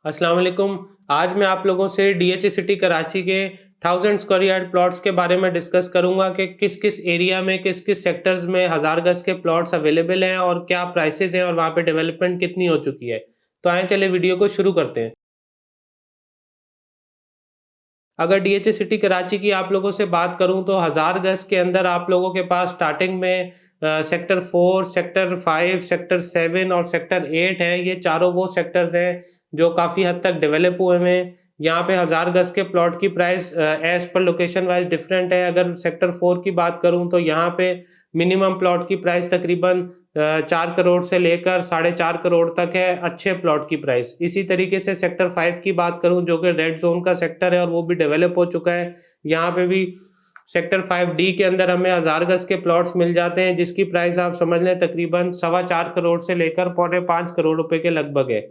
अस्सलाम वालेकुम। आज मैं आप लोगों से डीएचए सिटी कराची के 1000 स्क्वायर यार्ड प्लॉट्स के बारे में डिस्कस करूंगा कि किस-किस एरिया में, किस-किस सेक्टर्स में 1000 गज के प्लॉट्स अवेलेबल हैं और क्या प्राइसेस हैं और वहाँ पे डेवलपमेंट कितनी हो चुकी है। तो आइए चलिए वीडियो को शुरू करते हैं। अगर डीएचए सिटी कराची की आप लोगों से बात करूं तो 1000 गज के अंदर आप लोगों के पास स्टार्टिंग में सेक्टर 4, सेक्टर 5, सेक्टर 7 और सेक्टर 8 हैं। ये चारों वो सेक्टर्स हैं जो काफ़ी हद तक डेवलप हुए हैं। यहाँ पे 1000 गज के प्लॉट की price as per location wise different है। अगर सेक्टर 4 की बात करूं तो यहाँ पे मिनिमम प्लॉट की प्राइस तकरीबन 4 करोड़ से लेकर 4.5 करोड़ तक है, अच्छे प्लॉट की प्राइस। इसी तरीके से सेक्टर 5 की बात करूं जो कि रेड जोन का सेक्टर है और वो भी डेवलप हो चुका है। यहाँ पे भी सेक्टर 5D के अंदर हमें 1000 गज के प्लॉट्स मिल जाते हैं जिसकी प्राइस आप समझ लें तकरीबन 4.25 करोड़ से लेकर 4.25 करोड़ रुपए के लगभग है।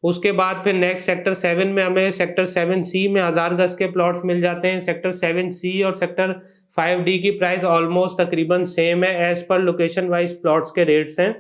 उसके बाद फिर नेक्स्ट सेक्टर 7 में हमें सेक्टर 7C में 1000 गज के प्लॉट्स मिल जाते हैं। सेक्टर 7C और सेक्टर 5D की प्राइस ऑलमोस्ट तकरीबन सेम है। As per location wise plots के रेट्स हैं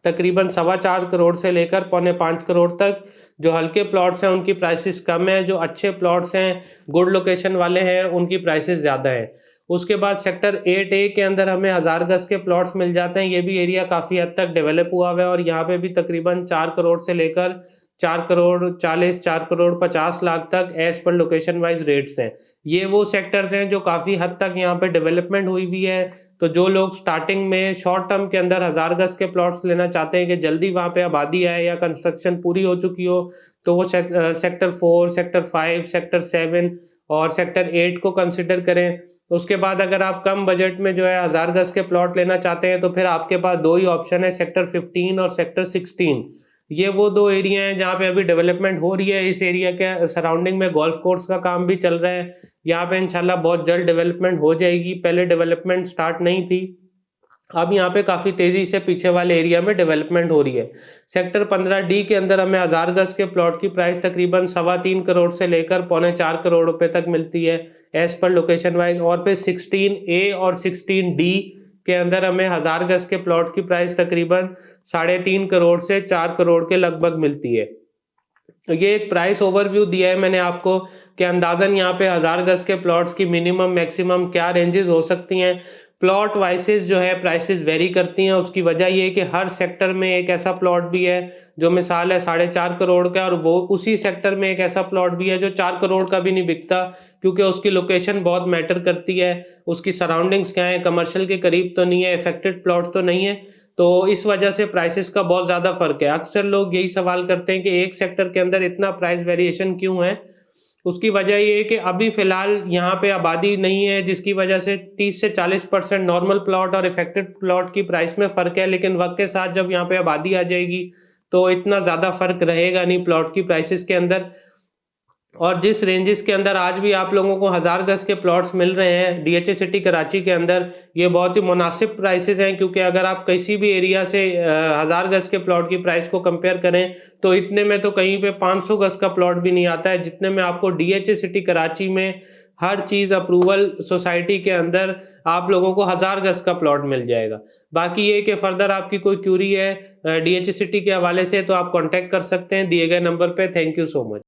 तकरीबन 4.25 करोड़ से लेकर 4.25 करोड़ तक। जो हल्के प्लॉट्स हैं उनकी प्राइसेस कम है, जो अच्छे प्लॉट्स हैं गुड लोकेशन वाले हैं उनकी प्राइसेस ज़्यादा है। उसके बाद सेक्टर 8A के अंदर हमें 1000 गज के प्लॉट्स मिल जाते हैं। ये भी एरिया काफ़ी हद तक डेवलप हुआ हुआ है और यहाँ पे भी तकरीबन 4 करोड़ से लेकर 4 करोड़ 40, 4 करोड़ 50 लाख तक as per location wise rates हैं। ये वो सेक्टर्स हैं जो काफ़ी हद तक यहाँ पे डेवलपमेंट हुई हुई है। तो जो लोग स्टार्टिंग में शॉर्ट टर्म के अंदर 1000 गज के प्लॉट्स लेना चाहते हैं कि जल्दी वहाँ पे आबादी आए या कंस्ट्रक्शन पूरी हो चुकी हो, तो वो सेक्टर 4, सेक्टर 5, सेक्टर 7 और सेक्टर 8 को कंसिडर करें। उसके बाद अगर आप कम बजट में जो है 1000 गज के प्लॉट लेना चाहते हैं तो फिर आपके पास दो ही ऑप्शन है, सेक्टर 15 और सेक्टर 16। ये वो दो एरिया हैं जहाँ पे अभी डेवलपमेंट हो रही है। इस एरिया के सराउंडिंग में गोल्फ कोर्स का काम भी चल रहा है। यहाँ पे इंशाल्लाह बहुत जल्द डेवलपमेंट हो जाएगी। पहले डेवलपमेंट स्टार्ट नहीं थी, अब यहाँ पे काफ़ी तेज़ी से पीछे वाले एरिया में डेवलपमेंट हो रही है। सेक्टर 15D के अंदर हमें 1000 गज के प्लॉट की प्राइस तकरीबन 3.25 करोड़ से लेकर 4.25 करोड़ रुपए तक मिलती है एज पर लोकेशन वाइज। और फिर 16A और 16D के अंदर हमें 1000 गज के प्लॉट की प्राइस तकरीबन 3.5 करोड़ से 4 करोड़ के लगभग मिलती है। तो ये एक प्राइस ओवरव्यू दिया है मैंने आपको कि अंदाजन यहाँ पे 1000 गज के प्लॉट्स की मिनिमम मैक्सिमम क्या रेंजेस हो सकती हैं। प्लॉट वाइसेस जो है प्राइसेस वेरी करती हैं। उसकी वजह ये है कि हर सेक्टर में एक ऐसा प्लॉट भी है जो मिसाल है 4.5 करोड़ का, और वो उसी सेक्टर में एक ऐसा प्लॉट भी है जो 4 करोड़ का भी नहीं बिकता, क्योंकि उसकी लोकेशन बहुत मैटर करती है। उसकी सराउंडिंग्स क्या है, कमर्शियल के करीब तो नहीं है, इफेक्टेड प्लॉट तो नहीं है। तो इस वजह से प्राइसेस का बहुत ज़्यादा फ़र्क है। अक्सर लोग यही सवाल करते हैं कि एक सेक्टर के अंदर इतना प्राइस वेरिएशन क्यों है। उसकी वजह ये है कि अभी फ़िलहाल यहाँ पे आबादी नहीं है, जिसकी वजह से 30 से 40% नॉर्मल प्लॉट और इफेक्टेड प्लॉट की प्राइस में फ़र्क है। लेकिन वक्त के साथ जब यहाँ पे आबादी आ जाएगी तो इतना ज़्यादा फ़र्क रहेगा नहीं प्लॉट की प्राइसेस के अंदर। और जिस रेंजेस के अंदर आज भी आप लोगों को 1000 गज के प्लॉट्स मिल रहे हैं डीएचए सिटी कराची के अंदर, ये बहुत ही मुनासिब प्राइसेस हैं। क्योंकि अगर आप किसी भी एरिया से 1000 गज के प्लॉट की प्राइस को कंपेयर करें तो इतने में तो कहीं पे 500 गज का प्लॉट भी नहीं आता है, जितने में आपको डीएचए सिटी कराची में हर चीज़ अप्रूवल सोसाइटी के अंदर आप लोगों को 1000 गज का प्लॉट मिल जाएगा। बाकी ये कि फर्दर आपकी कोई क्यूरी है डीएचए सिटी के हवाले से तो आप कॉन्टैक्ट कर सकते हैं दिए गए नंबर पे। Thank you so much.